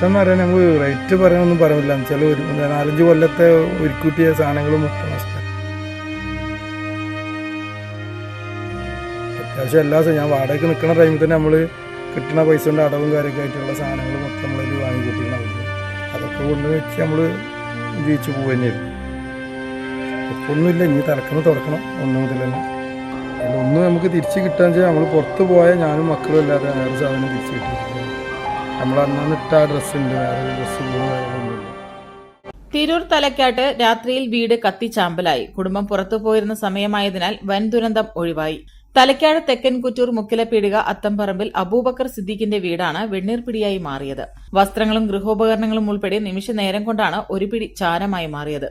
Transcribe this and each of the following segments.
എന്ന് പറയാൻ നമ്മൾ റേറ്റ് പറയാനൊന്നും പറയില്ല. എന്നുവെച്ചാൽ ഒരു 4-5 കൊല്ലത്തെ ഒരുക്കൂട്ടിയ സാധനങ്ങൾ മൊത്തം നഷ്ടം. അത്യാവശ്യം എല്ലാ ഞാൻ വാടകയ്ക്ക് നിൽക്കുന്ന ടൈമിൽ തന്നെ നമ്മൾ കിട്ടുന്ന പൈസ കൊണ്ട് അടവും കാര്യമൊക്കെ ആയിട്ടുള്ള സാധനങ്ങൾ മൊത്തം നമ്മളതിൽ വാങ്ങിക്കൂട്ടിക്കണം. അതൊക്കെ കൊണ്ട് വെച്ച് നമ്മൾ ജീവിച്ചു പോകുക തന്നെയായിരുന്നു. ഇപ്പോൾ ഒന്നുമില്ല, ഇനി തലക്കുന്ന തുടക്കണം ഒന്നു മുതൽ തന്നെ. അതിലൊന്നും നമുക്ക് തിരിച്ച് കിട്ടാന്ന് വെച്ചാൽ നമ്മൾ പുറത്ത് പോയാൽ ഞാനും മക്കളും അല്ലാതെ വേറെ സാധനം തിരിച്ച് കിട്ടിയിട്ടില്ല. നമ്മൾ അന്നു ഇട്ട ആ ഡ്രസ്സുണ്ട്, വേറൊരു ഡ്രസ്സ് പോകുന്നൊന്നുമില്ല. തിരൂർ തലക്കാട്ട് രാത്രിയിൽ വീട് കത്തിച്ചാമ്പലായി. കുടുംബം പുറത്തു പോയിരുന്ന സമയമായതിനാൽ വൻ ദുരന്തം ഒഴിവായി. തലക്കാട് തെക്കൻ കുറ്റൂർ മുക്കിലപ്പീടിക അത്തംപറമ്പിൽ അബൂബക്കർ സിദ്ദീഖിന്റെ വീടാണ് വെണ്ണീർപിടിയായി മാറിയത്. വസ്ത്രങ്ങളും ഗൃഹോപകരണങ്ങളും ഉൾപ്പെടെ നിമിഷ നേരം കൊണ്ടാണ് ഒരു പിടി ചാരമായി മാറിയത്.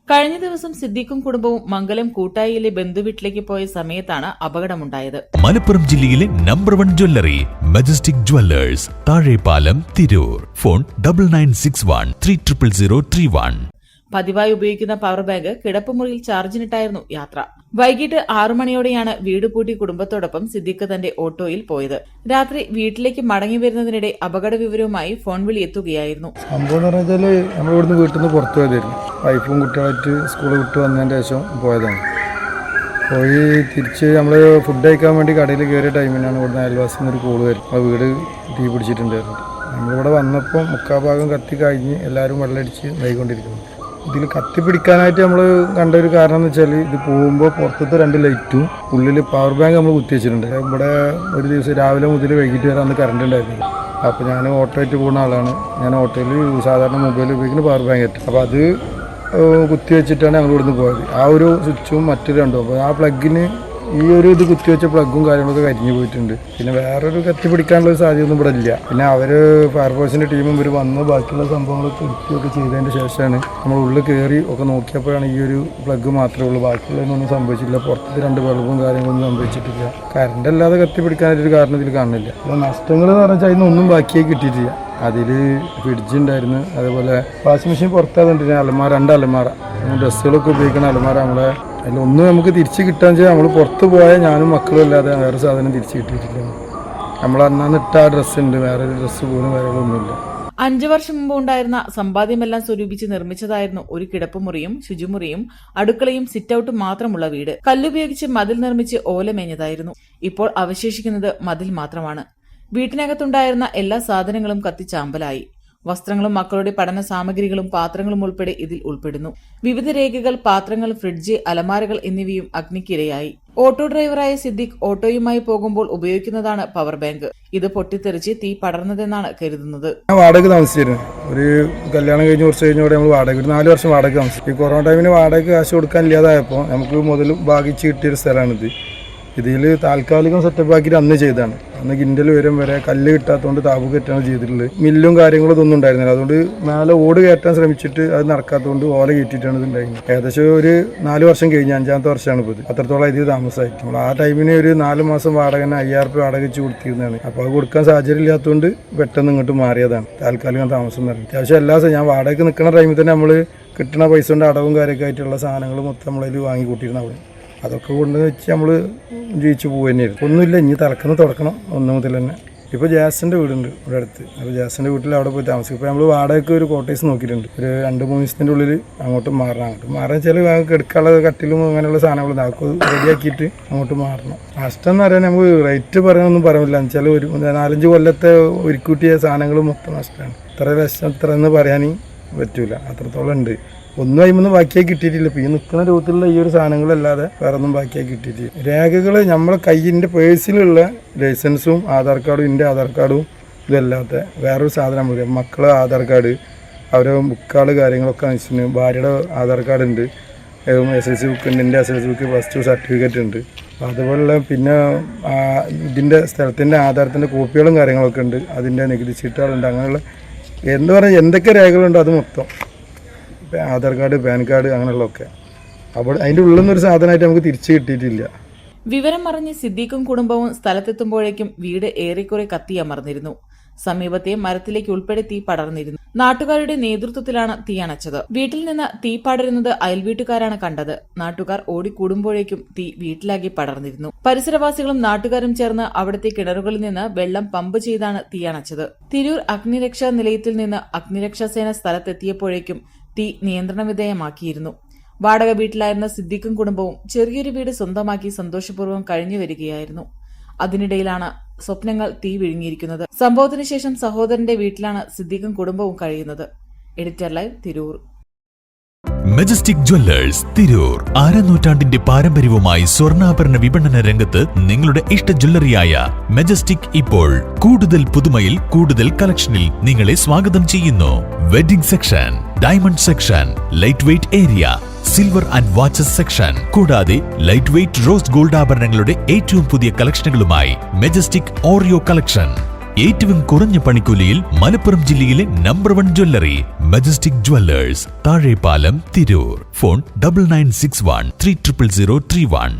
കഴിഞ്ഞ ദിവസം സിദ്ദീഖും കുടുംബവും മംഗലം കൂട്ടായിയിലെ ബന്ധുവീട്ടിലേക്ക് പോയ സമയത്താണ് അപകടമുണ്ടായത്. മലപ്പുറം ജില്ലയിലെ number 1 jewellery majestic Jewellers, Thazhepalam, Tirur. Phone 9961300031. പതിവായി ഉപയോഗിക്കുന്ന പവർ ബാങ്ക് കിടപ്പുമുറിയിൽ ചാർജിനിട്ടായിരുന്നു യാത്ര. വൈകിട്ട് 6 മണിയോടെയാണ് വീട് പൂട്ടി കുടുംബത്തോടൊപ്പം സിദ്ദീഖ് തന്റെ ഓട്ടോയിൽ പോയത്. രാത്രി വീട്ടിലേക്ക് മടങ്ങി വരുന്നതിനിടെ അപകട വിവരവുമായി ഫോൺ വിളി എത്തുകയായിരുന്നു. സംഭവം എന്ന് പറഞ്ഞാൽ നമ്മൾ ഇവിടുന്ന് വീട്ടിൽ നിന്ന് പുറത്തു പോയതായിരുന്നു. വൈഫും കുട്ടികളായിട്ട് സ്കൂൾ വിട്ട് വന്നതിന് ശേഷം പോയതാണ്. പോയി തിരിച്ച് നമ്മൾ ഫുഡ് കഴിക്കാൻ വേണ്ടി കടയിൽ കയറിയ ടൈമിനാണ് ഇവിടുന്ന് അയൽവാസിൽ നിന്നൊരു കോള് വരും. ആ വീട് തീ പിടിച്ചിട്ടുണ്ടായിരുന്നു. നമ്മളിവിടെ വന്നപ്പോൾ മുക്കാഭാഗം കത്തി കഴിഞ്ഞ് എല്ലാവരും വെള്ളമടിച്ച് ഇതായിക്കൊണ്ടിരിക്കുന്നു. ഇതിൽ കത്തിപ്പിടിക്കാനായിട്ട് നമ്മൾ കണ്ട ഒരു കാരണം എന്ന് വെച്ചാൽ ഇത് പോകുമ്പോൾ പുറത്തത്തെ 2 ലൈറ്റും ഉള്ളിൽ പവർ ബാങ്ക് നമ്മൾ കുത്തി വെച്ചിട്ടുണ്ട്. ഇവിടെ ഒരു ദിവസം രാവിലെ മുതൽ വൈകിട്ട് വരെ അന്ന് കറണ്ട് ഉണ്ടായിരുന്നു. അപ്പോൾ ഞാൻ ഓട്ടോ ആയിട്ട് പോകുന്ന ആളാണ്. ഞാൻ ഓട്ടോയിൽ സാധാരണ മൊബൈൽ ഉപയോഗിക്കുന്ന പവർ ബാങ്ക് ആയിട്ട്. അപ്പോൾ അത് കുത്തി വെച്ചിട്ടാണ് ഞങ്ങൾ ഇവിടുന്ന് പോയത്. ആ ഒരു സ്വിച്ചും മറ്റൊരു രണ്ടും. അപ്പോൾ ആ പ്ലഗിന് ഈ ഒരു ഇത് കുത്തിവെച്ച പ്ലഗും കാര്യങ്ങളൊക്കെ കരിഞ്ഞു പോയിട്ടുണ്ട്. പിന്നെ വേറൊരു കത്തി പിടിക്കാനുള്ള സാധ്യതയൊന്നും ഇവിടെ ഇല്ല. പിന്നെ അവർ ഫയർഫോഴ്സിൻ്റെ ടീമും ഇവർ വന്ന് ബാക്കിയുള്ള സംഭവങ്ങളൊക്കെ എടുക്കുകയൊക്കെ ചെയ്തതിന് ശേഷമാണ് നമ്മൾ ഉള്ളിൽ കയറി ഒക്കെ നോക്കിയപ്പോഴാണ് ഈ ഒരു പ്ലഗ് മാത്രമേ ഉള്ളൂ. ബാക്കിയുള്ളതൊന്നും സംഭവിച്ചില്ല. പുറത്ത് 2 ബൾബും കാര്യങ്ങളൊന്നും സംഭവിച്ചിട്ടില്ല. കറണ്ട് അല്ലാതെ കത്തി പിടിക്കാനായിട്ടൊരു കാരണം ഇതിൽ കാണുന്നില്ല. അപ്പോൾ നഷ്ടങ്ങൾ എന്ന് പറഞ്ഞാൽ അതിനൊന്നും ബാക്കിയായി കിട്ടിയിട്ടില്ല. അതിൽ ഫ്രിഡ്ജ് ഉണ്ടായിരുന്നു, അതേപോലെ വാഷിംഗ് മെഷീൻ പുറത്താകുന്നുണ്ട്, അലമാര 2 അലമാര, ഡ്രസ്സുകളൊക്കെ ഉപയോഗിക്കുന്ന അലമാര. നമ്മളെ അതിലൊന്നും നമുക്ക് തിരിച്ച് കിട്ടാന്ന് വെച്ചാൽ നമ്മൾ പുറത്ത് പോയാൽ ഞാനും മക്കളും അല്ലാതെ വേറെ സാധനം തിരിച്ച് കിട്ടിയിട്ടില്ല. നമ്മൾ അന്നു ഇട്ട ആ ഡ്രസ്സുണ്ട്, വേറൊരു ഡ്രസ്സ് പോലും വേറൊന്നുമില്ല. 5 വർഷം മുമ്പ് ഉണ്ടായിരുന്ന സമ്പാദ്യമെല്ലാം സ്വരൂപിച്ച് നിർമ്മിച്ചതായിരുന്നു ഒരു കിടപ്പുമുറിയും ശുചിമുറിയും അടുക്കളയും സിറ്റൌട്ടും മാത്രമുള്ള വീട്. കല്ലുപയോഗിച്ച് മതിൽ നിർമ്മിച്ച് ഓലമേഞ്ഞതായിരുന്നു. ഇപ്പോൾ അവശേഷിക്കുന്നത് മതിൽ മാത്രമാണ്. വീട്ടിനകത്തുണ്ടായിരുന്ന എല്ലാ സാധനങ്ങളും കത്തിച്ചാമ്പലായി. വസ്ത്രങ്ങളും മക്കളുടെ പഠന സാമഗ്രികളും പാത്രങ്ങളും ഉൾപ്പെടെ ഇതിൽ ഉൾപ്പെടുന്നു. വിവിധ രേഖകൾ, പാത്രങ്ങൾ, ഫ്രിഡ്ജ്, അലമാരകൾ എന്നിവയും അഗ്നിക്കിരയായി. ഓട്ടോ ഡ്രൈവറായ സിദ്ദീഖ് ഓട്ടോയുമായി പോകുമ്പോൾ ഉപയോഗിക്കുന്നതാണ് പവർ ബാങ്ക്. ഇത് പൊട്ടിത്തെറിച്ച് തീ പടർന്നതെന്നാണ് കരുതുന്നത്. വാടക താമസിച്ചിരുന്നു. ഒരു കല്യാണം കഴിഞ്ഞ് കുറച്ച് കഴിഞ്ഞോടെ നമ്മൾ വാടക 4 വർഷം വാടക താമസിച്ചു. ഈ കൊറോണ ടൈമിന് വാടക കാശ് കൊടുക്കാൻ ഇല്ലാതായപ്പോൾ നമുക്ക് മുതൽ ഭാഗിച്ച് കിട്ടിയൊരു സ്ഥലമാണിത്. ഇതിൽ താൽക്കാലികം സെറ്റപ്പ് ആക്കിയിട്ട് അന്ന് ചെയ്തതാണ്. അന്ന് കിൻഡൽ വരെ കല്ല് കിട്ടാത്തതുകൊണ്ട് താപ് കയറ്റാണ് ചെയ്തിട്ടുള്ളത്. മില്ലും കാര്യങ്ങളും ഇതൊന്നും ഉണ്ടായിരുന്നില്ല. അതുകൊണ്ട് മേലെ ഓട് കയറ്റാൻ ശ്രമിച്ചിട്ട് അത് നടക്കാത്തതുകൊണ്ട് ഓല കയറ്റിയിട്ടാണ് ഇത് ഉണ്ടായിരുന്നത്. ഏകദേശം ഒരു 4 വർഷം കഴിഞ്ഞ് 5ാമത്തെ വർഷമാണ് ഇപ്പോൾ ഇത്. അത്രത്തോളം ഇത് താമസമായിട്ട് നമ്മൾ ആ ടൈമിന് ഒരു 4 മാസം വാടകനെ 5000 രൂപ വാടക വെച്ച് കൊടുത്തിരുന്നതാണ്. അപ്പോൾ അത് കൊടുക്കാൻ സാഹചര്യം ഇല്ലാത്തതുകൊണ്ട് പെട്ടെന്ന് ഇങ്ങോട്ട് മാറിയതാണ്. താൽക്കാലികം താമസം എന്ന് പറയുന്നത് അത്യാവശ്യം എല്ലാ ഞാൻ വാടകയ്ക്ക് നിൽക്കുന്ന ടൈമിൽ തന്നെ നമ്മൾ കിട്ടുന്ന പൈസ കൊണ്ട് അടവും കാര്യമൊക്കെ ആയിട്ടുള്ള സാധനങ്ങൾ മൊത്തം നമ്മളതിൽ വാങ്ങി കൂട്ടിയിരുന്ന അവിടെ. അതൊക്കെ കൊണ്ട് വെച്ച് നമ്മൾ ജീവിച്ചു പോകുക തന്നെയായിരുന്നു. ഒന്നുമില്ല, ഇനി തലക്കുന്ന തുടക്കണം ഒന്നു മുതൽ തന്നെ. ഇപ്പോൾ ജാസിൻ്റെ വീടുണ്ട് ഇവിടെ അടുത്ത്. അപ്പോൾ ജാസിൻ്റെ വീട്ടിൽ അവിടെ പോയി താമസിക്കും. ഇപ്പോൾ നമ്മൾ വാടകയ്ക്ക് ഒരു കോട്ടേഴ്സ് നോക്കിയിട്ടുണ്ട്. ഒരു 2-3 ദിവസത്തിൻ്റെ ഉള്ളിൽ അങ്ങോട്ട് മാറണം. മാറാൻ വെച്ചാൽ എടുക്കാനുള്ള കട്ടിലും അങ്ങനെയുള്ള സാധനങ്ങൾ നമുക്ക് റെഡിയാക്കിയിട്ട് അങ്ങോട്ട് മാറണം. നഷ്ടം എന്ന് പറയാൻ നമുക്ക് റേറ്റ് പറയാനൊന്നും പറയില്ല. എന്ന് വെച്ചാൽ ഒരു 4-5 കൊല്ലത്തെ ഒരുക്കൂട്ടിയ സാധനങ്ങൾ മൊത്തം നഷ്ടമാണ്. ഇത്ര ലക്ഷം ഇത്ര എന്ന് പറയാൻ പറ്റൂല, അത്രത്തോളം ഉണ്ട്. ഒന്നും അതിമൊന്നും ബാക്കിയായി കിട്ടിയിട്ടില്ല. ഇപ്പോൾ ഈ നിൽക്കുന്ന രൂപത്തിലുള്ള ഈ ഒരു സാധനങ്ങളല്ലാതെ വേറെ ഒന്നും ബാക്കിയായി കിട്ടിയിട്ടില്ല. രേഖകൾ നമ്മളെ കയ്യിൻ്റെ പേഴ്സിലുള്ള ലൈസൻസും ആധാർ കാർഡും എൻ്റെ ആധാർ കാർഡും ഇതല്ലാത്ത വേറൊരു സാധനം മതി. മക്കളെ ആധാർ കാർഡ്, അവരെ ബുക്കുകൾ കാര്യങ്ങളൊക്കെ അനുസരിച്ച് ഭാര്യയുടെ ആധാർ കാർഡ് ഉണ്ട്, SLC ബുക്ക് ഉണ്ട്, എൻ്റെ SLC ബുക്ക് +2 സർട്ടിഫിക്കറ്റ് ഉണ്ട്. അതുപോലെ പിന്നെ ഇതിൻ്റെ സ്ഥലത്തിൻ്റെ ആധാരത്തിൻ്റെ കോപ്പികളും കാര്യങ്ങളൊക്കെ ഉണ്ട്, അതിൻ്റെ നികുതി ചീട്ടുകളുണ്ട്. അങ്ങനെയുള്ള എന്താ പറയുക എന്തൊക്കെ രേഖകളുണ്ടോ അത് മൊത്തം, ആധാർ കാർഡ്, പാൻ കാർഡ് അങ്ങനെയുള്ളതൊക്കെ അപ്പോൾ അതിൻ്റെ ഉള്ളിൽ നിന്നൊരു സാധനമായിട്ട് നമുക്ക് തിരിച്ചു കിട്ടിയിട്ടില്ല. വിവരം അറിഞ്ഞ് സിദ്ദീഖും കുടുംബവും സ്ഥലത്തെത്തുമ്പോഴേക്കും വീട് ഏറെക്കുറെ കത്തിയമർന്നിരുന്നു. സമീപത്തെ മരത്തിലേക്ക് ഉൾപ്പെടെ തീ പടർന്നിരുന്നു. നാട്ടുകാരുടെ നേതൃത്വത്തിലാണ് തീ അണച്ചത്. വീട്ടിൽ നിന്ന് തീ പടരുന്നത് അയൽവീട്ടുകാരാണ് കണ്ടത്. നാട്ടുകാർ ഓടിക്കൂടുമ്പോഴേക്കും തീ വീട്ടിലാകെ പടർന്നിരുന്നു. പരിസരവാസികളും നാട്ടുകാരും ചേർന്ന് അവിടുത്തെ കിണറുകളിൽ നിന്ന് വെള്ളം പമ്പ് ചെയ്താണ് തീ അണച്ചത്. തിരൂർ അഗ്നിരക്ഷാ നിലയത്തിൽ നിന്ന് അഗ്നിരക്ഷാസേന സ്ഥലത്തെത്തിയപ്പോഴേക്കും തീ നിയന്ത്രണ വിധേയമാക്കിയിരുന്നു. വാടക വീട്ടിലായിരുന്ന സിദ്ദീഖും കുടുംബവും ചെറിയൊരു വീട് സ്വന്തമാക്കി സന്തോഷപൂർവ്വം കഴിഞ്ഞു വരികയായിരുന്നു. അതിനിടയിലാണ് സ്വപ്നങ്ങൾ തീ വിഴുങ്ങിയിരിക്കുന്നത്. സംഭവത്തിന് ശേഷം സഹോദരന്റെ വീട്ടിലാണ് സിദ്ദീഖും കുടുംബവും കഴിയുന്നത്. Editor live, Tirur. Majestic Jewellers Tirur. അരനൂറ്റാണ്ടിന്റെ പാരമ്പര്യവുമായി സ്വർണ്ണാഭരണ വിപണന രംഗത്ത് നിങ്ങളുടെ ഇഷ്ട ജ്വല്ലറിയായ മെജസ്റ്റിക് ഇപ്പോൾ കൂടുതൽ പുതുമയിൽ കൂടുതൽ കളക്ഷനിൽ നിങ്ങളെ സ്വാഗതം ചെയ്യുന്നു. Wedding section, diamond section, light weight area, silver and watches section, കൂടാതെ ലൈറ്റ് വെയ്റ്റ് റോസ് ഗോൾഡ് ആഭരണങ്ങളുടെ ഏറ്റവും പുതിയ കളക്ഷനുകളുമായി മെജസ്റ്റിക് ഓറിയോ കളക്ഷൻ. ഏറ്റവും കുറഞ്ഞ പണിക്കൂലിയിൽ മലപ്പുറം ജില്ലയിലെ number 1 jewellery majestic Jewellers, Thazhepalam, Tirur. Phone 9961 300031.